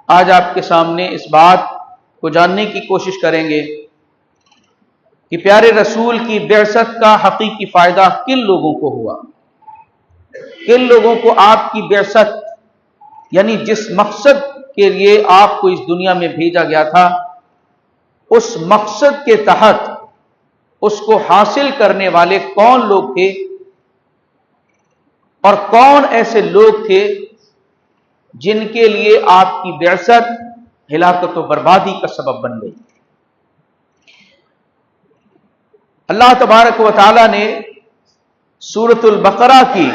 آج آپ کے سامنے اس بات کو جاننے کی کوشش کریں گے کہ پیارے رسول کی بعثت کا حقیقی فائدہ کن لوگوں کو ہوا، کن لوگوں کو آپ کی بعثت یعنی جس مقصد کے لیے آپ کو اس دنیا میں بھیجا گیا تھا اس مقصد کے تحت اس کو حاصل کرنے والے کون لوگ تھے اور کون ایسے لوگ تھے جن کے لیے آپ کی بعثت ہلاکت و بربادی کا سبب بن گئی۔ اللہ تبارک و تعالی نے سورۃ البقرہ کی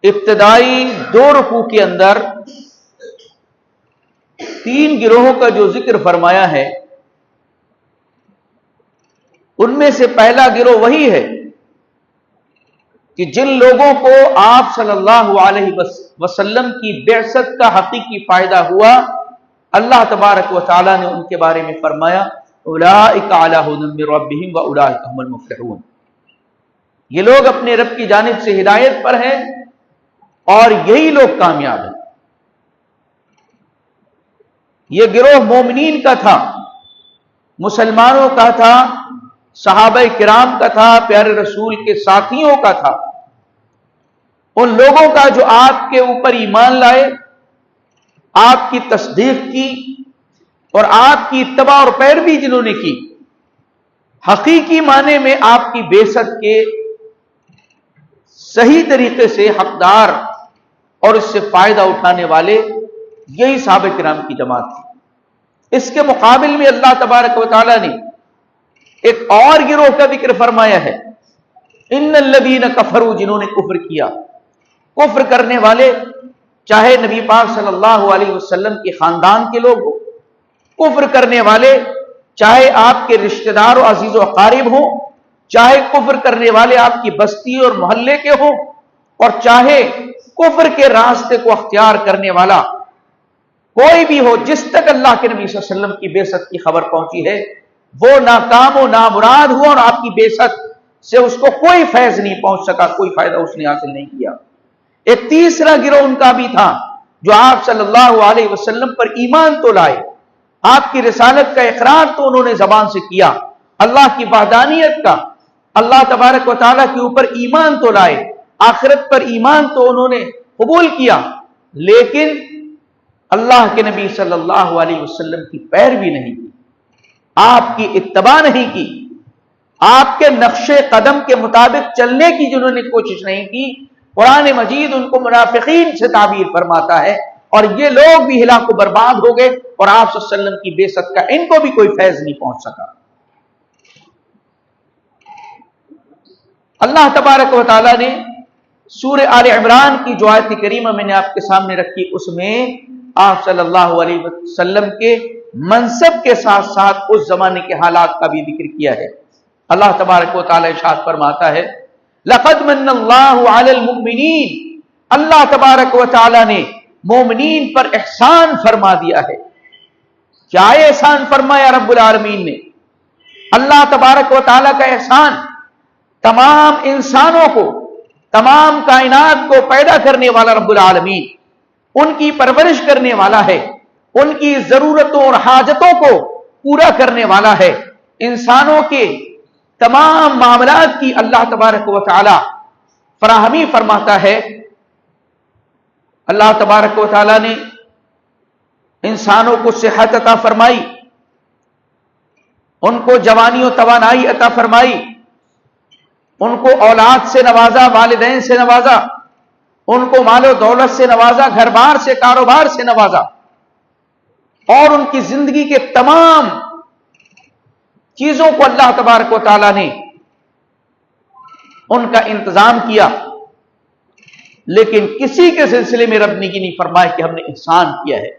ابتدائی 2 رکوع کے اندر 3 گروہوں کا جو ذکر فرمایا ہے، ان میں سے پہلا گروہ وہی ہے کہ جن لوگوں کو آپ صلی اللہ علیہ وسلم کی بعثت کا حقیقی فائدہ ہوا، اللہ تبارک و تعالی نے ان کے بارے میں فرمایا اولئک علی ھدی من ربہم واولئک ھم المفلحون، یہ لوگ اپنے رب کی جانب سے ہدایت پر ہیں اور یہی لوگ کامیاب ہیں۔ یہ گروہ مومنین کا تھا، مسلمانوں کا تھا، صحابہ کرام کا تھا، پیارے رسول کے ساتھیوں کا تھا، ان لوگوں کا جو آپ کے اوپر ایمان لائے، آپ کی تصدیق کی اور آپ کی اتباع اور پیروی جنہوں نے کی، حقیقی معنی میں آپ کی بعثت کے صحیح طریقے سے حقدار اور اس سے فائدہ اٹھانے والے یہی صحابہ کرام کی جماعت تھی۔ اس کے مقابل میں اللہ تبارک و تعالی نے ایک اور گروہ کا ذکر فرمایا ہے، ان الذین کفروا، جنہوں نے کفر کیا۔ کفر کرنے والے چاہے نبی پاک صلی اللہ علیہ وسلم کے خاندان کے لوگ ہوں، کفر کرنے والے چاہے آپ کے رشتہ دار و عزیز و اقارب ہوں، چاہے کفر کرنے والے آپ کی بستی اور محلے کے ہوں، اور چاہے کفر کے راستے کو اختیار کرنے والا کوئی بھی ہو، جس تک اللہ کے نبی صلی اللہ علیہ وسلم کی بعثت کی خبر پہنچی ہے وہ ناکام و نامراد ہوا اور آپ کی بعثت سے اس کو کوئی فیض نہیں پہنچ سکا، کوئی فائدہ اس نے حاصل نہیں کیا۔ ایک تیسرا گروہ ان کا بھی تھا جو آپ صلی اللہ علیہ وسلم پر ایمان تو لائے، آپ کی رسالت کا اقرار تو انہوں نے زبان سے کیا، اللہ کی وحدانیت کا، اللہ تبارک و تعالیٰ کے اوپر ایمان تو لائے، آخرت پر ایمان تو انہوں نے قبول کیا، لیکن اللہ کے نبی صلی اللہ علیہ وسلم کی پیروی نہیں کی، آپ کی اتباع نہیں کی، آپ کے نقش قدم کے مطابق چلنے کی جنہوں نے کوشش نہیں کی۔ قرآن مجید ان کو منافقین سے تعبیر فرماتا ہے، اور یہ لوگ بھی ہلاک و برباد ہو گئے اور آپ صلی اللہ علیہ وسلم کی بعثت کا ان کو بھی کوئی فیض نہیں پہنچ سکا۔ اللہ تبارک و تعالی نے سورہ آل عمران کی جو آیت کریمہ میں نے آپ کے سامنے رکھی، اس میں آپ صلی اللہ علیہ وسلم کے منصب کے ساتھ ساتھ اس زمانے کے حالات کا بھی ذکر کیا ہے۔ اللہ تبارک و تعالی ارشاد فرماتا ہے لقد من اللہ علی المؤمنین، اللہ تبارک و تعالی نے مومنین پر احسان فرما دیا ہے۔ کیا احسان فرمایا رب العالمین نے؟ اللہ تبارک و تعالی کا احسان تمام انسانوں کو، تمام کائنات کو پیدا کرنے والا رب العالمین ان کی پرورش کرنے والا ہے، ان کی ضرورتوں اور حاجتوں کو پورا کرنے والا ہے، انسانوں کے تمام معاملات کی اللہ تبارک و تعالی فراہمی فرماتا ہے۔ اللہ تبارک و تعالی نے انسانوں کو صحت عطا فرمائی، ان کو جوانی و توانائی عطا فرمائی، ان کو اولاد سے نوازا، والدین سے نوازا، ان کو مال و دولت سے نوازا، گھر بار سے، کاروبار سے نوازا، اور ان کی زندگی کے تمام چیزوں کو اللہ تبارک و تعالی نے ان کا انتظام کیا، لیکن کسی کے سلسلے میں رب نے یہ نہیں فرمایا کہ ہم نے احسان کیا ہے۔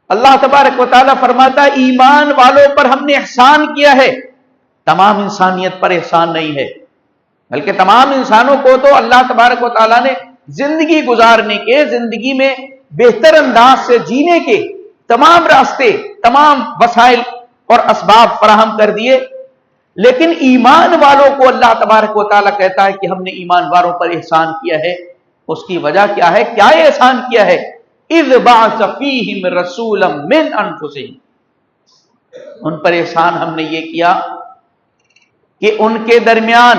اللہ تبارک و تعالی فرماتا ہے ایمان والوں پر ہم نے احسان کیا ہے، تمام انسانیت پر احسان نہیں ہے، بلکہ تمام انسانوں کو تو اللہ تبارک و تعالی نے زندگی گزارنے کے، زندگی میں بہتر انداز سے جینے کے تمام راستے، تمام وسائل اور اسباب فراہم کر دیے، لیکن ایمان والوں کو اللہ تبارک و تعالی کہتا ہے کہ ہم نے ایمان والوں پر احسان کیا ہے۔ اس کی وجہ کیا ہے؟ کیا احسان کیا ہے؟ اذ بعث فیہم رسولا من انفسہم، ان پر احسان ہم نے یہ کیا کہ ان کے درمیان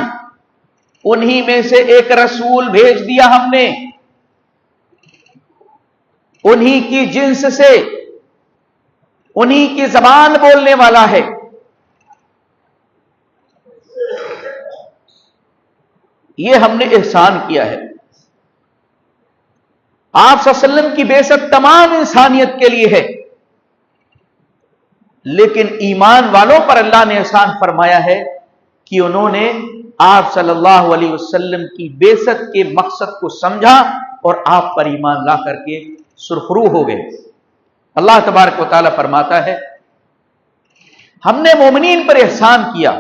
انہی میں سے ایک رسول بھیج دیا ہم نے، انہی کی جنس سے، انہی کی زبان بولنے والا ہے۔ یہ ہم نے احسان کیا ہے۔ آپ صلی اللہ علیہ وسلم کی بعثت تمام انسانیت کے لیے ہے، لیکن ایمان والوں پر اللہ نے احسان فرمایا ہے کہ انہوں نے آپ صلی اللہ علیہ وسلم کی بعثت کے مقصد کو سمجھا اور آپ پر ایمان لا کر کے سرخرو ہو گئے۔ اللہ تبارک و تعالیٰ فرماتا ہے ہم نے مومنین پر احسان کیا،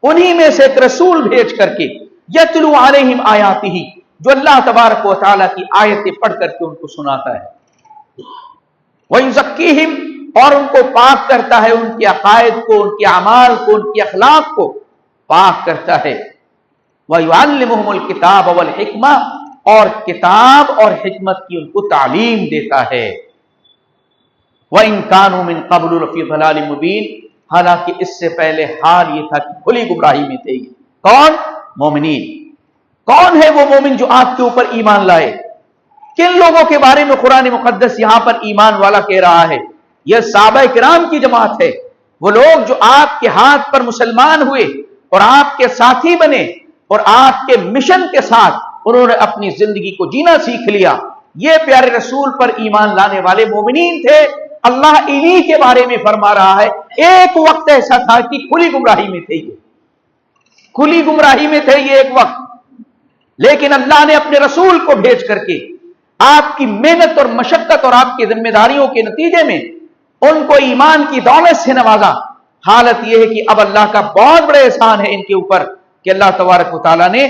انہی میں سے ایک رسول بھیج کر کے یتلو علیہم آیاتہ، جو اللہ تبارک و تعالیٰ کی آیتیں پڑھ کر کے ان کو سناتا ہے، ویزکیہم، اور ان کو پاک کرتا ہے، ان کے عقائد کو، ان کے اعمال کو، ان کے اخلاق کو پاک کرتا ہے، وَيُعَلِّمُهُمُ الْكِتَابَ وَالْحِكْمَةَ، اور کتاب اور حکمت کی ان کو تعلیم دیتا ہے، وَإِن كَانُوا مِن قَبْلُ لَفِي ضَلَالٍ مُبِينٍ، حالانکہ اس سے پہلے حال یہ تھا کہ کھلی گمراہی میں تھے۔ کون؟ مومنین۔ کون ہے وہ مومن جو آپ کے اوپر ایمان لائے؟ کن لوگوں کے بارے میں قرآن مقدس یہاں پر ایمان والا کہہ رہا ہے؟ یہ صحابہ کرام کی جماعت ہے، وہ لوگ جو آپ کے ہاتھ پر مسلمان ہوئے اور آپ کے ساتھی بنے اور آپ کے مشن کے ساتھ انہوں نے اپنی زندگی کو جینا سیکھ لیا، یہ پیارے رسول پر ایمان لانے والے مومنین تھے۔ اللہ انہی کے بارے میں فرما رہا ہے ایک وقت ایسا تھا کہ کھلی گمراہی میں تھے، یہ کھلی گمراہی میں تھے یہ ایک وقت، لیکن اللہ نے اپنے رسول کو بھیج کر کے آپ کی محنت اور مشقت اور آپ کی ذمہ داریوں کے نتیجے میں ان کو ایمان کی دولت سے نوازا۔ حالت یہ ہے کہ اب اللہ کا بہت بڑا احسان ہے ان کے اوپر کہ اللہ تبارک و تعالیٰ نے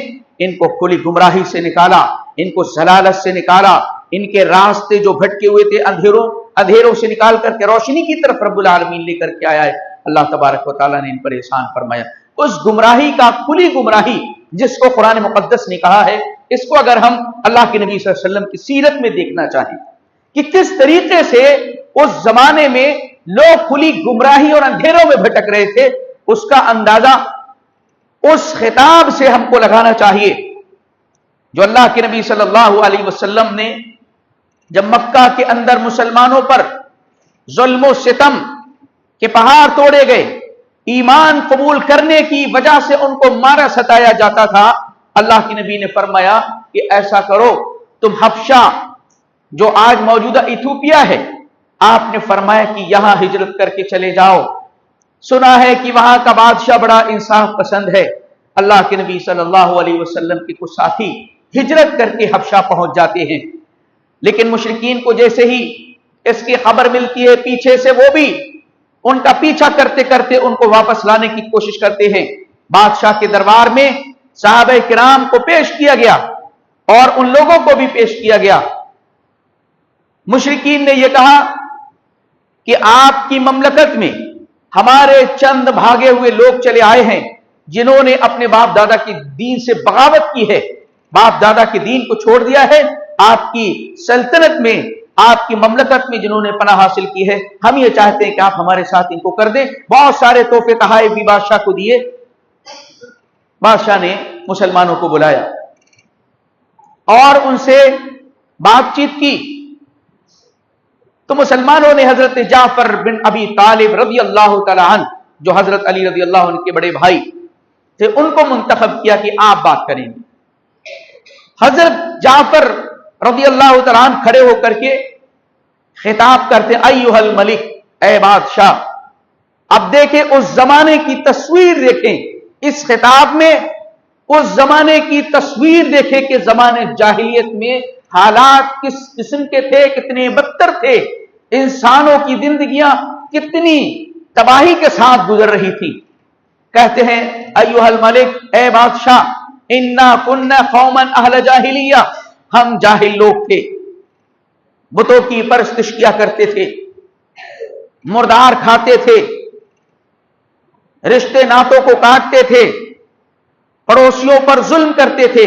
ان کو کھلی گمراہی سے نکالا، ان کو ضلالت سے نکالا، ان کے راستے جو بھٹکے ہوئے تھے اندھیروں سے نکال کر کے روشنی کی طرف رب العالمین لے کر کے آیا ہے۔ اللہ تبارک و تعالیٰ نے ان پر احسان فرمایا۔ اس گمراہی کا، کھلی گمراہی جس کو قرآن مقدس نے کہا ہے، اس کو اگر ہم اللہ کے نبی صلی اللہ علیہ وسلم کی سیرت میں دیکھنا چاہیں کہ کس طریقے سے اس زمانے میں لوگ کھلی گمراہی اور اندھیروں میں بھٹک رہے تھے، اس کا اندازہ اس خطاب سے ہم کو لگانا چاہیے جو اللہ کے نبی صلی اللہ علیہ وسلم نے جب مکہ کے اندر مسلمانوں پر ظلم و ستم کے پہاڑ توڑے گئے، ایمان قبول کرنے کی وجہ سے ان کو مارا ستایا جاتا تھا، اللہ کے نبی نے فرمایا کہ ایسا کرو، تم حبشہ جو آج موجودہ ایتھوپیا ہے، آپ نے فرمایا کہ یہاں ہجرت کر کے چلے جاؤ، سنا ہے کہ وہاں کا بادشاہ بڑا انصاف پسند ہے۔ اللہ کے نبی صلی اللہ علیہ وسلم کے کچھ ساتھی ہجرت کر کے حبشہ پہنچ جاتے ہیں، لیکن مشرکین کو جیسے ہی اس کی خبر ملتی ہے، پیچھے سے وہ بھی ان کا پیچھا کرتے کرتے ان کو واپس لانے کی کوشش کرتے ہیں۔ بادشاہ کے دربار میں صحابہ کرام کو پیش کیا گیا اور ان لوگوں کو بھی پیش کیا گیا۔ مشرکین نے یہ کہا کہ آپ کی مملکت میں ہمارے چند بھاگے ہوئے لوگ چلے آئے ہیں جنہوں نے اپنے باپ دادا کی دین سے بغاوت کی ہے، باپ دادا کے دین کو چھوڑ دیا ہے، آپ کی سلطنت میں، آپ کی مملکت میں جنہوں نے پناہ حاصل کی ہے، ہم یہ چاہتے ہیں کہ آپ ہمارے ساتھ ان کو کر دیں۔ بہت سارے تحفے تحائف بھی بادشاہ کو دیے۔ بادشاہ نے مسلمانوں کو بلایا اور ان سے بات چیت کی، تو مسلمانوں نے حضرت جعفر بن ابی طالب رضی اللہ تعالی عنہ، جو حضرت علی رضی اللہ عنہ کے بڑے بھائی تھے، ان کو منتخب کیا کہ آپ بات کریں گے۔ حضرت جعفر رضی اللہ تعالی عنہ کھڑے ہو کر کے خطاب کرتے، ایھا الملک، اے بادشاہ۔ اب دیکھیں اس زمانے کی تصویر، دیکھیں اس خطاب میں اس زمانے کی تصویر دیکھیں کہ زمانے جاہلیت میں حالات کس قسم کے تھے، کتنے بدتر تھے، انسانوں کی زندگیاں کتنی تباہی کے ساتھ گزر رہی تھی۔ کہتے ہیں ایھا الملک، اے بادشاہ، انا کنا قوما اہل جاہلیہ، ہم جاہل لوگ تھے، بتوں کی پرستش کیا کرتے تھے، مردار کھاتے تھے، رشتے ناتوں کو کاٹتے تھے، پڑوسیوں پر ظلم کرتے تھے،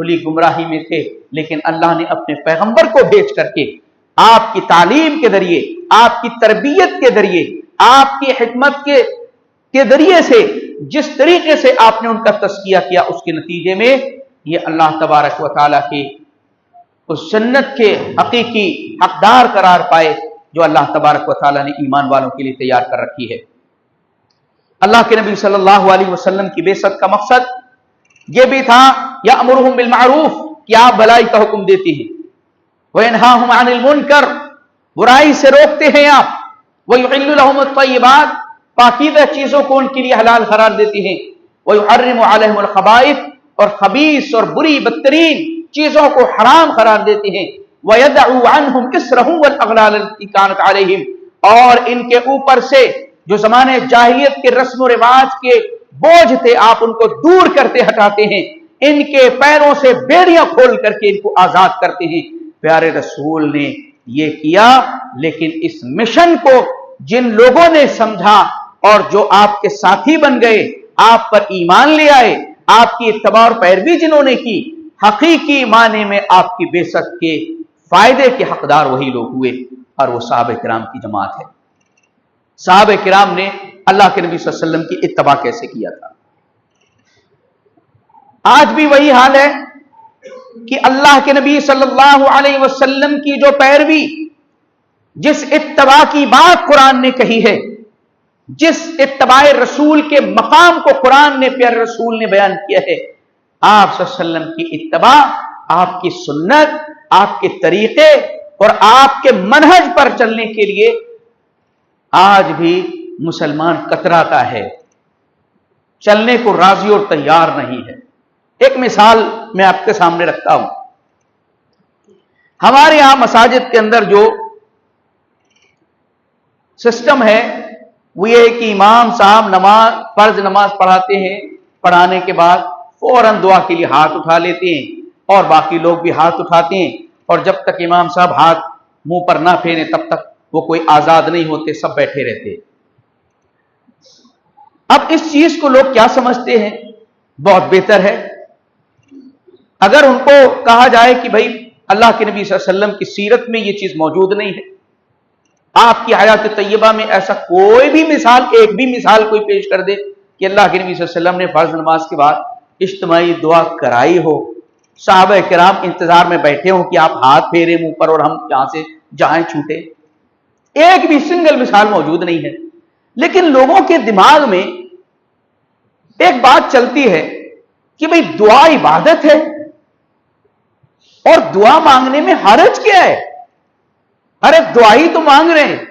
کھلی گمراہی میں تھے، لیکن اللہ نے اپنے پیغمبر کو بھیج کر کے آپ کی تعلیم کے ذریعے، آپ کی تربیت کے ذریعے، آپ کی حکمت کے ذریعے سے جس طریقے سے آپ نے ان کا تزکیہ کیا، اس کے نتیجے میں یہ اللہ تبارک و تعالیٰ کی اس جنت کے حقیقی حقدار قرار پائے جو اللہ تبارک و تعالیٰ نے ایمان والوں کے لیے تیار کر رکھی ہے۔ اللہ کے نبی صلی اللہ علیہ وسلم کی بعثت کا مقصد یہ بھی تھا یأمرہم بالمعروف کہ آپ بھلائی کا حکم دیتے ہیں، وینہاہم عن المنکر برائی سے روکتے ہیں آپ، ویحل لہم الطیبات پاکیزہ چیزوں کو ان کے لیے حلال قرار دیتے ہیں، ویحرم علیہم الخبائث اور خبیث اور بری بدترین چیزوں کو حرام قرار دیتے ہیں، ویدعو عنہم اسرہم والاغلال التی کانت علیہم اور ان کے اوپر سے جو زمانے جاہلیت کے رسم و رواج کے بوجھ تھے آپ ان کو دور کرتے ہٹاتے ہیں، ان کے پیروں سے بیڑیاں کھول کر کے ان کو آزاد کرتے ہیں۔ پیارے رسول نے یہ کیا، لیکن اس مشن کو جن لوگوں نے سمجھا اور جو آپ کے ساتھی بن گئے، آپ پر ایمان لے آئے، آپ کی اتباع اور پیروی جنہوں نے کی، حقیقی معنی میں آپ کی بعثت کے فائدے کے حقدار وہی لوگ ہوئے، اور وہ صحابہ کرام کی جماعت ہے۔ صحابہ کرام نے اللہ کے نبی صلی اللہ علیہ وسلم کی اتباع کیسے کیا تھا؟ آج بھی وہی حال ہے کہ اللہ کے نبی صلی اللہ علیہ وسلم کی جو پیروی، جس اتباع کی بات قرآن نے کہی ہے، جس اتباع رسول کے مقام کو قرآن نے پیارے رسول نے بیان کیا ہے، آپ صلی اللہ علیہ وسلم کی اتباع، آپ کی سنت، آپ کے طریقے اور آپ کے منہج پر چلنے کے لیے آج بھی مسلمان کتراتا ہے، چلنے کو راضی اور تیار نہیں ہے۔ ایک مثال میں آپ کے سامنے رکھتا ہوں۔ ہمارے یہاں مساجد کے اندر جو سسٹم ہے وہ یہ ہے کہ امام صاحب فرض نماز پڑھاتے ہیں، پڑھانے کے بعد فوراً دعا کے لیے ہاتھ اٹھا لیتے ہیں اور باقی لوگ بھی ہاتھ اٹھاتے ہیں، اور جب تک امام صاحب ہاتھ منہ پر نہ پھیریں تب تک وہ کوئی آزاد نہیں ہوتے، سب بیٹھے رہتے۔ اب اس چیز کو لوگ کیا سمجھتے ہیں؟ بہت بہتر ہے اگر ان کو کہا جائے کہ بھائی اللہ کے نبی صلی اللہ علیہ وسلم کی سیرت میں یہ چیز موجود نہیں ہے، آپ کی حیات طیبہ میں ایسا کوئی بھی مثال، ایک بھی مثال کوئی پیش کر دے کہ اللہ کے نبی صلی اللہ علیہ وسلم نے فرض نماز کے بعد اجتماعی دعا کرائی ہو، صحابہ کرام انتظار میں بیٹھے ہوں کہ آپ ہاتھ پھیرے منہ پر اور ہم یہاں سے جائیں چھوٹے، ایک بھی سنگل مثال موجود نہیں ہے۔ لیکن لوگوں کے دماغ میں ایک بات چلتی ہے کہ بھئی دعا عبادت ہے اور دعا مانگنے میں حرج کیا ہے؟ ارے دعا ہی تو مانگ رہے ہیں،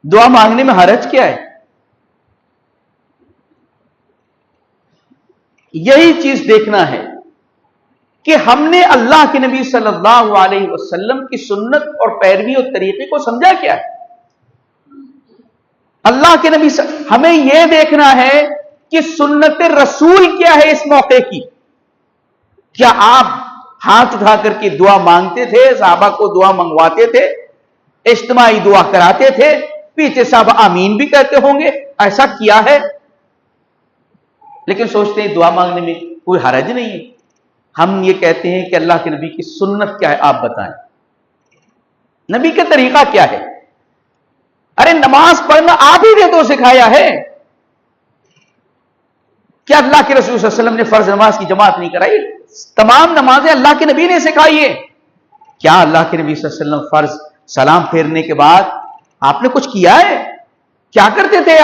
دعا مانگنے میں حرج کیا ہے؟ یہی چیز دیکھنا ہے کہ ہم نے اللہ کے نبی صلی اللہ علیہ وسلم کی سنت اور پیروی اور طریقے کو سمجھا کیا ہے؟ اللہ کے نبی ہمیں یہ دیکھنا ہے کہ سنت رسول کیا ہے اس موقع کی۔ کیا آپ ہاتھ اٹھا کر کے دعا مانگتے تھے، صحابہ کو دعا منگواتے تھے، اجتماعی دعا کراتے تھے، پیچھے صاحب آمین بھی کہتے ہوں گے؟ ایسا کیا ہے؟ لیکن سوچتے ہیں دعا مانگنے میں کوئی حرج نہیں ہے۔ ہم یہ کہتے ہیں کہ اللہ کے نبی کی سنت کیا ہے آپ بتائیں، نبی کا طریقہ کیا ہے؟ ارے نماز پڑھنا آپ ہی نے تو سکھایا ہے، کیا اللہ کے رسول صلی اللہ علیہ وسلم نے فرض نماز کی جماعت نہیں کرائی؟ تمام نمازیں اللہ کے نبی نے سکھائی ہے۔ کیا اللہ کے نبی صلی اللہ علیہ وسلم فرض سلام پھیرنے کے بعد آپ نے کچھ کیا ہے؟ کیا کرتے تھے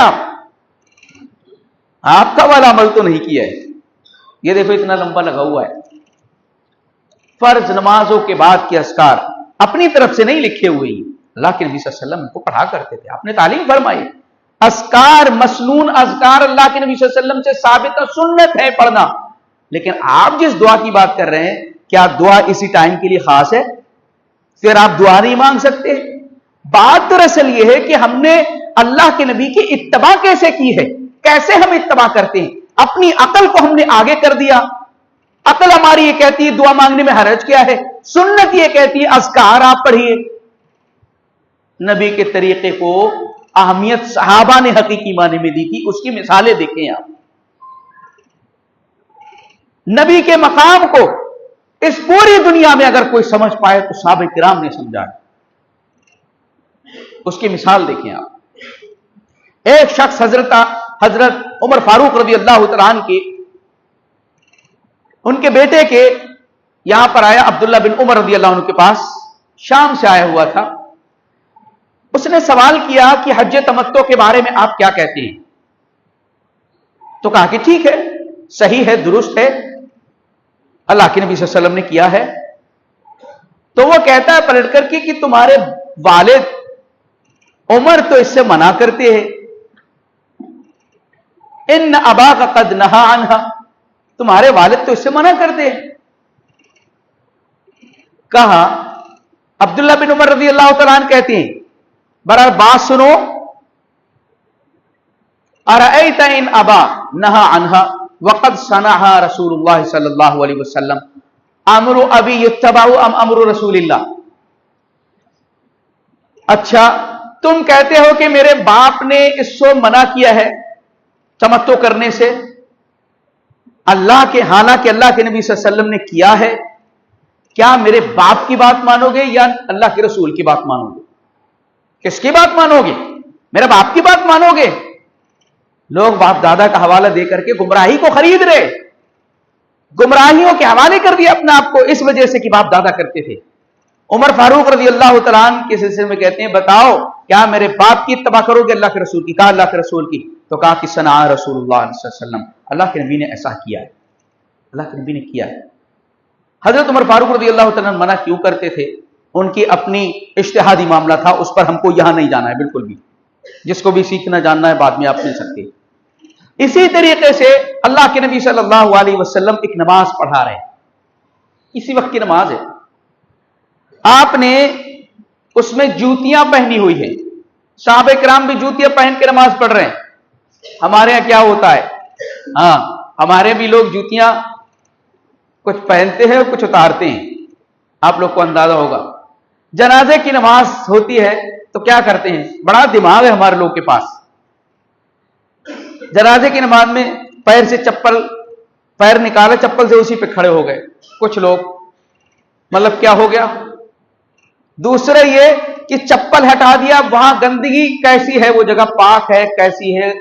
آپ کا والا عمل تو نہیں کیا ہے۔ یہ دیکھو اتنا لمبا لگا ہوا ہے، فرض نمازوں کے بعد کے اذکار اپنی طرف سے نہیں لکھے ہوئے ہیں، اللہ کے نبی صلی اللہ علیہ وسلم کو پڑھا کرتے تھے، آپ نے تعلیم فرمائی۔ اذکار، مسنون اذکار اللہ کے نبی صلی اللہ علیہ وسلم سے ثابت سنت ہے پڑھنا، لیکن آپ جس دعا کی بات کر رہے ہیں کیا دعا اسی ٹائم کے لیے خاص ہے؟ پھر آپ دعا نہیں مانگ سکتے؟ بات دراصل یہ ہے کہ ہم نے اللہ کے نبی کی اتباع کیسے کی ہے، کیسے ہم اتباع کرتے ہیں؟ اپنی عقل کو ہم نے آگے کر دیا، عقل ہماری یہ کہتی ہے دعا مانگنے میں حرج کیا ہے، سنت یہ کہتی ہے اذکار آپ پڑھیے۔ نبی کے طریقے کو اہمیت صحابہ نے حقیقی معنی میں دی تھی، اس کی مثالیں دیکھیں آپ۔ نبی کے مقام کو اس پوری دنیا میں اگر کوئی سمجھ پائے تو صحابہ کرام نے سمجھا ہے۔ اس کی مثال دیکھیں آپ، ایک شخص حضرت عمر فاروق رضی اللہ تعالیٰ عنہ کی ان کے بیٹے کے یہاں پر آیا، عبداللہ بن عمر رضی اللہ عنہ کے پاس، شام سے آیا ہوا تھا۔ اس نے سوال کیا کہ حج تمتع کے بارے میں آپ کیا کہتے ہیں؟ تو کہا کہ ٹھیک ہے، صحیح ہے، درست ہے، اللہ کے نبی صلی اللہ علیہ وسلم نے کیا ہے۔ تو وہ کہتا ہے پلٹ کر کے کہ تمہارے والد عمر تو اس سے منع کرتے ہیں، ان اباک قد نہا عنہا، تمہارے والد تو اس سے منع کرتے ہیں۔ کہا عبداللہ بن عمر رضی اللہ تعالیٰ عنہ کہتے ہیں، برابر بات سنو، ارأیت ان ابا نہا عنہا وقد صنعها رسول اللہ صلی اللہ علیہ وسلم امر ابی یتبع ام امر رسول اللہ۔ اچھا تم کہتے ہو کہ میرے باپ نے اس کو منع کیا ہے تمتع کرنے سے، حالانکہ اللہ کے نبی صلی اللہ علیہ وسلم نے کیا ہے، کیا میرے باپ کی بات مانو گے یا اللہ کے رسول کی بات مانو گے؟ کس کی بات مانو گے؟ میرے باپ کی بات مانو گے؟ لوگ باپ دادا کا حوالہ دے کر کے گمراہی کو خرید رہے، گمراہیوں کے حوالے کر دیا اپنے آپ کو، اس وجہ سے کہ باپ دادا کرتے تھے۔ عمر فاروق رضی اللہ تعالیٰ عنہ کے سلسلے میں کہتے ہیں، بتاؤ کیا میرے باپ کی اتباع کرو گے اللہ کے رسول کی؟ کہا اللہ کے رسول کی، تو کہا کہ صنع رسول اللہ صلی اللہ علیہ وسلم، اللہ کے نبی نے ایسا کیا ہے، اللہ کے نبی نے کیا ہے۔ حضرت عمر فاروق رضی اللہ تعالیٰ عنہ منع کیوں کرتے تھے؟ ان کی اپنی اجتہادی معاملہ تھا، اس پر ہم کو یہاں نہیں جانا ہے بالکل بھی، جس کو بھی سیکھنا جاننا ہے بعد میں آپ مل سکتے۔ اسی طریقے سے اللہ کے نبی صلی اللہ علیہ وسلم ایک نماز پڑھا رہے ہیں، اسی وقت کی نماز ہے، آپ نے اس میں جوتیاں پہنی ہوئی ہیں، صحابہ کرام بھی جوتیاں پہن کے نماز پڑھ رہے ہیں۔ ہمارے یہاں کیا ہوتا ہے، ہمارے بھی لوگ جوتیاں کچھ پہنتے ہیں اور کچھ اتارتے ہیں، آپ لوگ کو اندازہ ہوگا۔ جنازے کی نماز ہوتی ہے تو کیا کرتے ہیں، بڑا دماغ ہے ہمارے لوگ کے پاس، جنازے کی نماز میں پیر سے چپل، پیر نکالے چپل سے اسی پہ کھڑے ہو گئے کچھ لوگ، مطلب کیا ہو گیا؟ دوسرے یہ کہ چپل ہٹا دیا، وہاں گندگی کیسی ہے، وہ جگہ پاک ہے کیسی ہے،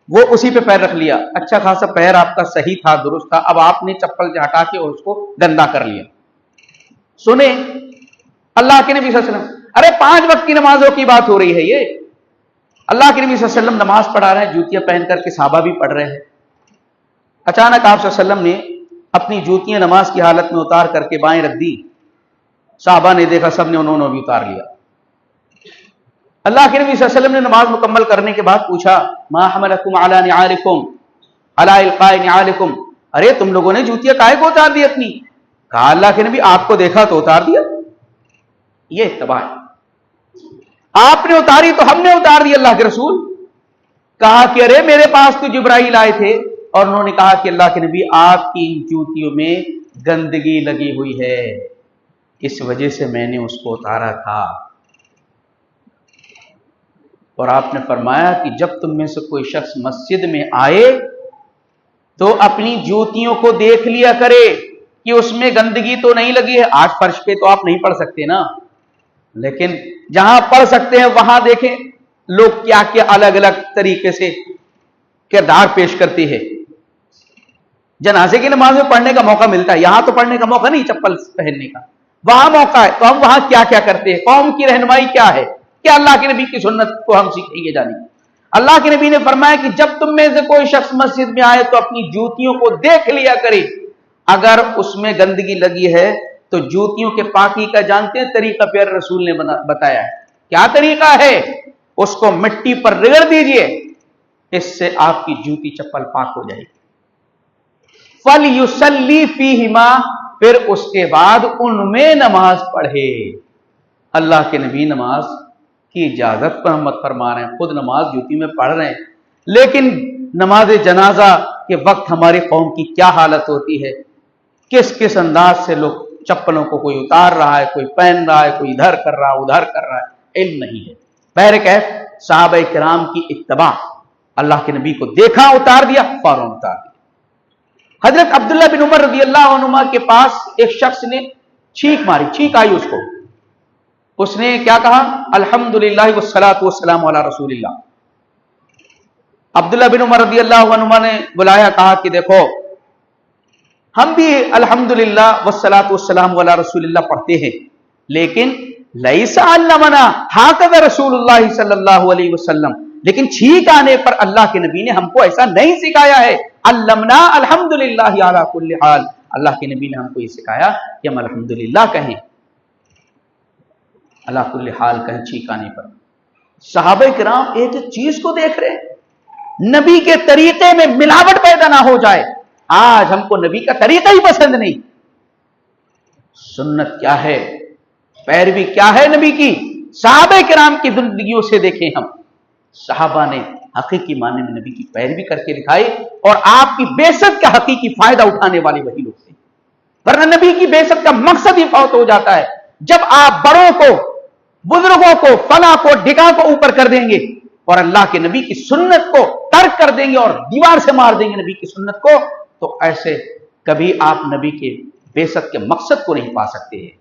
وہ اسی پہ پیر رکھ لیا، اچھا خاصا پیر آپ کا صحیح تھا، درست تھا، اب آپ نے چپل سے ہٹا کے اور اس کو گندا کر لیا۔ سنیں اللہ کے نبی صلی اللہ علیہ وسلم، ارے 5 وقت کی نمازوں کی بات ہو رہی ہے، یہ اللہ کے نبی صلی اللہ علیہ وسلم نماز پڑھا رہے ہیں، جوتیاں پہن کر کے، صحابہ بھی پڑھ رہے ہیں۔ اچانک آپ صلی اللہ علیہ وسلم نے اپنی جوتیاں نماز کی حالت میں اتار کر کے بائیں رکھ دی، صحابہ نے دیکھا، سب نے انہوں نے بھی اتار لیا۔ اللہ کے نبی صلی اللہ علیہ وسلم نے نماز مکمل کرنے کے بعد پوچھا، ما حملکم علی نعالکم علی القاء نعالکم، ارے تم لوگوں نے جوتیاں کائے کو اتار دی اپنی؟ کہا اللہ کے نبی آپ کو دیکھا تو اتار دیا، یہ اتباع ہے، آپ نے اتاری تو ہم نے اتار دی اللہ کے رسول۔ کہا کہ ارے میرے پاس تو جبرائیل آئے تھے اور انہوں نے کہا کہ اللہ کے نبی آپ کی جوتیوں میں گندگی لگی ہوئی ہے، اس وجہ سے میں نے اس کو اتارا تھا۔ اور آپ نے فرمایا کہ جب تم میں سے کوئی شخص مسجد میں آئے تو اپنی جوتیوں کو دیکھ لیا کرے کہ اس میں گندگی تو نہیں لگی ہے۔ آج فرش پہ تو آپ نہیں پڑھ سکتے نا، لیکن جہاں پڑھ سکتے ہیں وہاں دیکھیں لوگ کیا کیا الگ الگ طریقے سے کردار پیش کرتے ہیں۔ جنازے کی نماز میں پڑھنے کا موقع ملتا ہے، یہاں تو پڑھنے کا موقع نہیں چپل پہننے کا، وہاں موقع ہے، تو ہم وہاں کیا کیا کرتے ہیں، قوم کی رہنمائی کیا ہے، کہ اللہ کے نبی کی سنت کو ہم سیکھیں گے جانیں گے۔ اللہ کے نبی نے فرمایا کہ جب تم میں سے کوئی شخص مسجد میں آئے تو اپنی جوتیوں کو دیکھ لیا کرے، اگر اس میں گندگی لگی ہے تو جوتیوں کے پاکی کا جانتے ہیں طریقہ پیارے رسول نے بتایا ہے، کیا طریقہ ہے؟ اس کو مٹی پر رگڑ دیجئے، اس سے آپ کی جوتی چپل پاک ہو جائے گی۔ فَلْيُصَلِّ فِيهِمَا، پھر اس کے بعد ان میں نماز پڑھے۔ اللہ کے نبی نماز کی اجازت پر ہم مت فرما رہے ہیں، خود نماز جوتی میں پڑھ رہے ہیں، لیکن نماز جنازہ کے وقت ہماری قوم کی کیا حالت ہوتی ہے، کس کس انداز سے لوگ چپلوں کو کوئی اتار رہا ہے، کوئی پہن رہا ہے، کوئی ادھر کر رہا ہے ادھر کر رہا ہے، علم نہیں ہے۔ بہرکیف صحابہ کرام کی اتباع، اللہ کے نبی کو دیکھا اتار دیا، فوراً اتار دیا۔ حضرت عبداللہ بن عمر رضی اللہ عنہما کے پاس ایک شخص نے چھینک ماری، چھینک آئی اس کو. اس نے کیا کہا؟ الحمدللہ والصلاۃ والسلام علی رسول اللہ. عبداللہ بن عمر رضی اللہ عنہما نے بلایا، کہا کہ دیکھو ہم بھی الحمدللہ والصلاۃ والسلام علی رسول اللہ پڑھتے ہیں، لیکن لیس علمنا ہکذا رسول اللہ صلی اللہ علیہ وسلم، لیکن چھینک آنے پر اللہ کے نبی نے ہم کو ایسا نہیں سکھایا ہے. علمنا الحمدللہ علی کل حال، اللہ کے نبی نے ہم کو یہ سکھایا کہ ہم الحمدللہ کہیں، اللہ کل حال کہیں چھینک آنے پر. صحابہ کرام ایک ایک چیز کو دیکھ رہے ہیں، نبی کے طریقے میں ملاوٹ پیدا نہ ہو جائے. آج ہم کو نبی کا طریقہ ہی پسند نہیں. سنت کیا ہے، پیروی کیا ہے نبی کی؟ صحابہ کرام کی زندگیوں سے دیکھیں ہم، صحابہ نے حقیقی معنی میں نبی کی پیروی کر کے دکھائی، اور آپ کی بعثت کا حقیقی فائدہ اٹھانے والے وہی لوگ تھے. ورنہ نبی کی بعثت کا مقصد ہی فوت ہو جاتا ہے جب آپ بڑوں کو، بزرگوں کو، فلاں کو، ڈھکا کو اوپر کر دیں گے اور اللہ کے نبی کی سنت کو ترک کر دیں گے اور دیوار سے مار دیں گے نبی کی سنت کو، تو ایسے کبھی آپ نبی کے بعثت کے مقصد کو نہیں پا سکتے ہیں.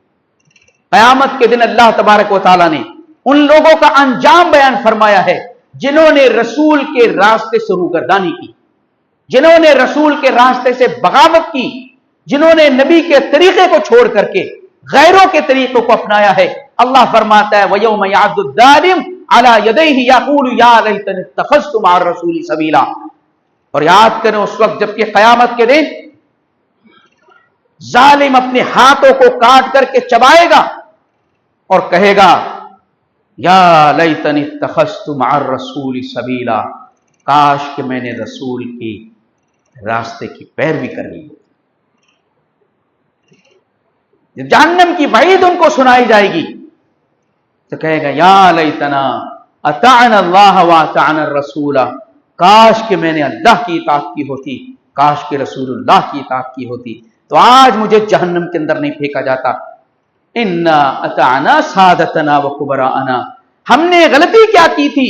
قیامت کے دن اللہ تبارک و تعالیٰ نے ان لوگوں کا انجام بیان فرمایا ہے جنہوں نے رسول کے راستے سے روگردانی کی، جنہوں نے رسول کے راستے سے بغاوت کی، جنہوں نے نبی کے طریقے کو چھوڑ کر کے غیروں کے طریقوں کو اپنایا ہے. اللہ فرماتا ہے وَيَوْمَ يَعَضُّ الظَّالِمُ عَلَى يَدَيْهِ يَقُولُ يَا لَيْتَنِي اتَّخَذْتُ مَعَ الرَّسُولِ سَبِيلًا. اور یاد کریں اس وقت جب کہ قیامت کے دن ظالم اپنے ہاتھوں کو کاٹ کر کے چبائے گا اور کہے گا یا لیتنی اتخذت مع الرسول سبیلا، کاش کہ میں نے رسول کی راستے کی پیروی کر لی. جہنم کی وعید ان کو سنائی جائے گی تو کہے گا یا لیتنا اطعنا اللہ واطعنا الرسول، کاش کہ میں نے اللہ کی اطاعت کی ہوتی، کاش کہ رسول اللہ کی اطاعت کی ہوتی تو آج مجھے جہنم کے اندر نہیں پھینکا جاتا. انا اطعنا سادتنا وکبراءنا، ہم نے غلطی کیا کی تھی،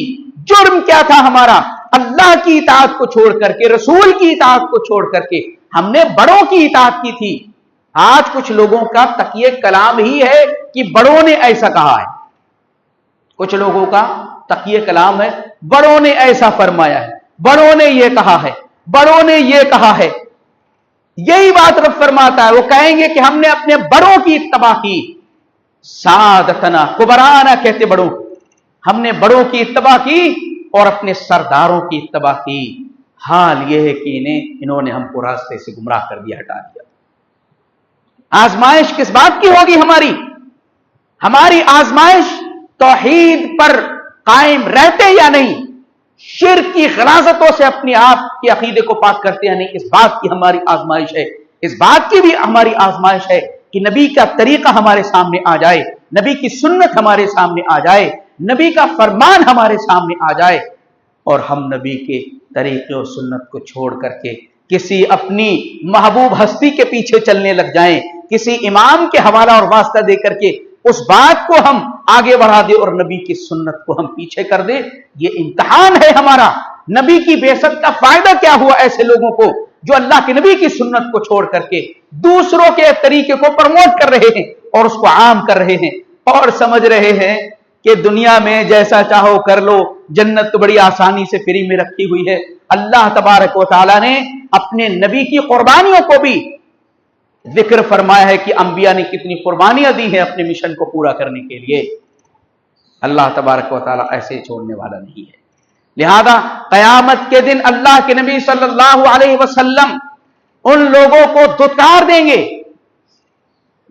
جرم کیا تھا ہمارا، اللہ کی اطاعت کو چھوڑ کر کے، رسول کی اطاعت کو چھوڑ کر کے ہم نے بڑوں کی اطاعت کی تھی. آج کچھ لوگوں کا تقیہ کلام ہی ہے کہ بڑوں نے ایسا کہا ہے، کچھ لوگوں کا تقیہ کلام ہے بڑوں نے ایسا فرمایا ہے، بڑوں نے یہ کہا ہے، بڑوں نے یہ کہا ہے. یہی بات رب فرماتا ہے، وہ کہیں گے کہ ہم نے اپنے بڑوں کی اتباع کی. سادتنا کبرانا کہتے بڑوں، ہم نے بڑوں کی اتباع کی اور اپنے سرداروں کی اتباع کی. حال یہ ہے کہ انہوں نے ہم کو راستے سے گمراہ کر دیا، ہٹا دیا. آزمائش کس بات کی ہوگی ہماری آزمائش توحید پر قائم رہتے یا نہیں، شرک کی غلاظتوں سے اپنے آپ کے عقیدے کو پاک کرتے ہیں نہیں، اس بات کی ہماری آزمائش ہے. اس بات کی بھی ہماری آزمائش ہے کہ نبی کا طریقہ ہمارے سامنے آ جائے، نبی کی سنت ہمارے سامنے آ جائے، نبی کا فرمان ہمارے سامنے آ جائے اور ہم نبی کے طریقے اور سنت کو چھوڑ کر کے کسی اپنی محبوب ہستی کے پیچھے چلنے لگ جائیں، کسی امام کے حوالہ اور واسطہ دے کر کے اس بات کو ہم آگے بڑھا دیں اور نبی کی سنت کو ہم پیچھے کر دیں. یہ امتحان ہے ہمارا. نبی کی بعثت کا فائدہ کیا ہوا ایسے لوگوں کو جو اللہ کے نبی کی سنت کو چھوڑ کر کے دوسروں کے طریقے کو پروموٹ کر رہے ہیں اور اس کو عام کر رہے ہیں اور سمجھ رہے ہیں کہ دنیا میں جیسا چاہو کر لو، جنت تو بڑی آسانی سے فری میں رکھی ہوئی ہے. اللہ تبارک و تعالیٰ نے اپنے نبی کی قربانیوں کو بھی ذکر فرمایا ہے کہ انبیاء نے کتنی قربانیاں دی ہیں اپنے مشن کو پورا کرنے کے لیے. اللہ تبارک و تعالیٰ ایسے چھوڑنے والا نہیں ہے. لہذا قیامت کے دن اللہ کے نبی صلی اللہ علیہ وسلم ان لوگوں کو دھتکار دیں گے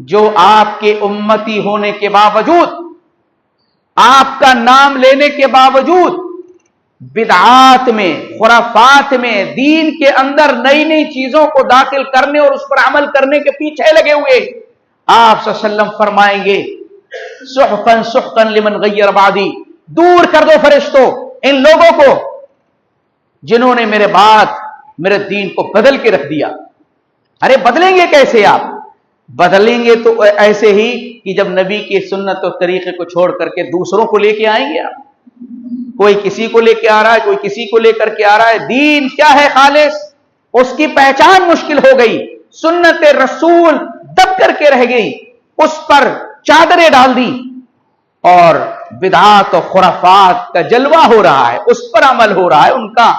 جو آپ کے امتی ہونے کے باوجود، آپ کا نام لینے کے باوجود بدعات میں، خرافات میں، دین کے اندر نئی نئی چیزوں کو داخل کرنے اور اس پر عمل کرنے کے پیچھے لگے ہوئے. آپ صلی اللہ علیہ وسلم فرمائیں گے سحقا سحقا لمن غیر بعدی، دور کر دو فرشتوں ان لوگوں کو جنہوں نے میرے بعد میرے دین کو بدل کے رکھ دیا. ارے بدلیں گے کیسے؟ آپ بدلیں گے تو ایسے ہی کہ جب نبی کی سنت اور طریقے کو چھوڑ کر کے دوسروں کو لے کے آئیں گے. آپ کوئی کسی کو لے کے آ رہا ہے، کوئی کسی کو لے کر کے آ رہا ہے. دین کیا ہے خالص؟ اس کی پہچان مشکل ہو گئی، سنت رسول دب کر کے رہ گئی، اس پر چادریں ڈال دی اور بدعات و خرافات کا جلوہ ہو رہا ہے، اس پر عمل ہو رہا ہے ان کا،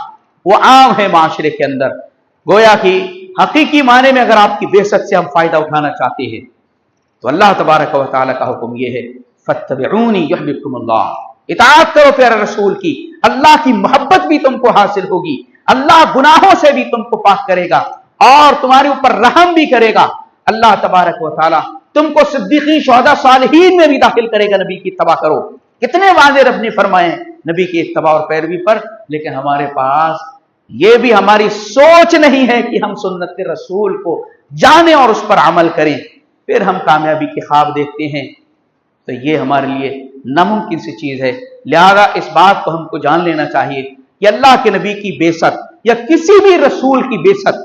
وہ عام ہے معاشرے کے اندر۔ گویا کہ حقیقی معنی میں اگر آپ کی بعثت سے ہم فائدہ اٹھانا چاہتے ہیں تو اللہ تبارک و تعالیٰ کا حکم یہ ہے فاتبعونی یحببکم اللہ، اطاعت کرو پیارے رسول کی، اللہ کی محبت بھی تم کو حاصل ہوگی، اللہ گناہوں سے بھی تم کو پاک کرے گا اور تمہارے اوپر رحم بھی کرے گا، اللہ تبارک و تعالیٰ تم کو صدیقین شہداء صالحین میں بھی داخل کرے گا۔ نبی کی اتباع کرو، کتنے واضح رب نے فرمائے نبی کی اتباع اور پیروی پر، لیکن ہمارے پاس یہ بھی ہماری سوچ نہیں ہے کہ ہم سنت رسول کو جانیں اور اس پر عمل کریں، پھر ہم کامیابی کے خواب دیکھتے ہیں، تو یہ ہمارے لیے ناممکن سی چیز ہے۔ لہذا اس بات کو ہم کو جان لینا چاہیے کہ اللہ کے نبی کی بعثت یا کسی بھی رسول کی بعثت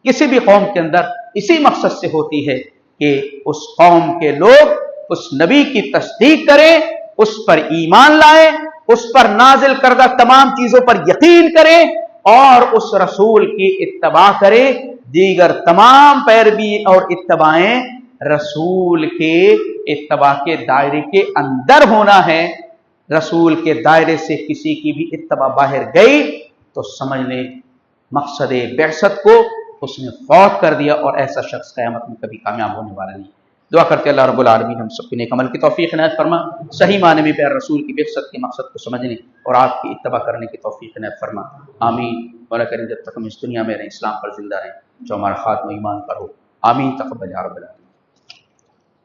کسی بھی قوم کے اندر اسی مقصد سے ہوتی ہے کہ اس قوم کے لوگ اس نبی کی تصدیق کریں، اس پر ایمان لائیں، اس پر نازل کردہ تمام چیزوں پر یقین کریں اور اس رسول کی اتباع کریں۔ دیگر تمام پیروی اور اتباعیں رسول کے اتباع کے دائرے کے اندر ہونا ہے۔ رسول کے دائرے سے کسی کی بھی اتباع باہر گئی تو سمجھ لیں مقصد بعثت کو اس نے فوت کر دیا، اور ایسا شخص قیامت میں کبھی کامیاب ہونے والا نہیں۔ دعا کرتے اللہ رب العالمین ہم سب کے نیک عمل کی توفیق عنایت فرما، صحیح معنی میں پیارے رسول کی بعثت کے مقصد کو سمجھنے اور آپ کی اتباع کرنے کی توفیق عنایت فرما، آمین۔ مولا کریم جب تک ہم اس دنیا میں رہیں اسلام پر زندہ رہیں، جو ہمارا خاتمہ ایمان پر ہو، آمین۔ تقبل یا رب العالمین۔